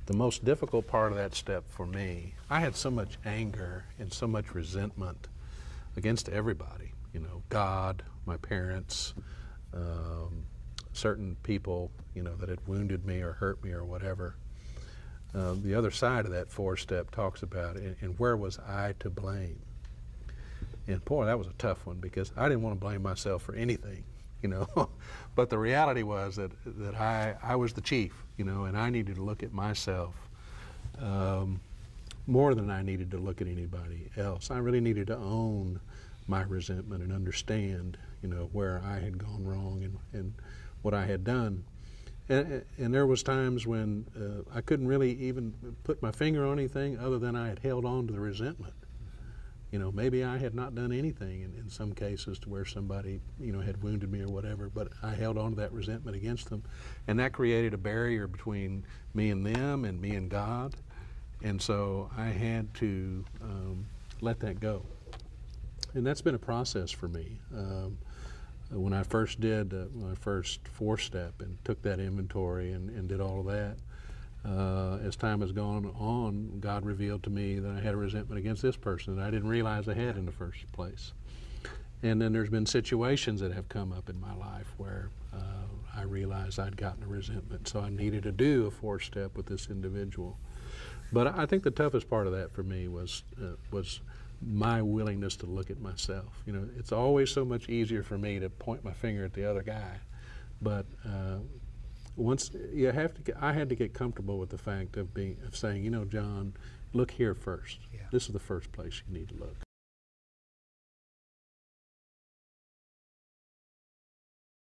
The most difficult part of that step for me, I had so much anger and so much resentment against everybody, you know, God, my parents, certain people, you know, that had wounded me or hurt me or whatever. The other side of that four-step talks about, and where was I to blame? And boy, that was a tough one, because I didn't want to blame myself for anything, you know. But the reality was that I was the chief, you know, and I needed to look at myself more than I needed to look at anybody else. I really needed to own my resentment and understand, you know, where I had gone wrong and what I had done. And there was times when I couldn't really even put my finger on anything other than I had held on to the resentment. You know, maybe I had not done anything in some cases to where somebody, you know, had wounded me or whatever, but I held on to that resentment against them. And that created a barrier between me and them and me and God. And so I had to let that go. And that's been a process for me. When I first did my first four-step and took that inventory and did all of that, as time has gone on, God revealed to me that I had a resentment against this person that I didn't realize I had in the first place. And then there's been situations that have come up in my life where I realized I'd gotten a resentment, so I needed to do a four-step with this individual. But I think the toughest part of that for me was my willingness to look at myself. You know, it's always so much easier for me to point my finger at the other guy, but once you have to, I had to get comfortable with the fact of saying, you know, John, look here first. Yeah. This is the first place you need to look.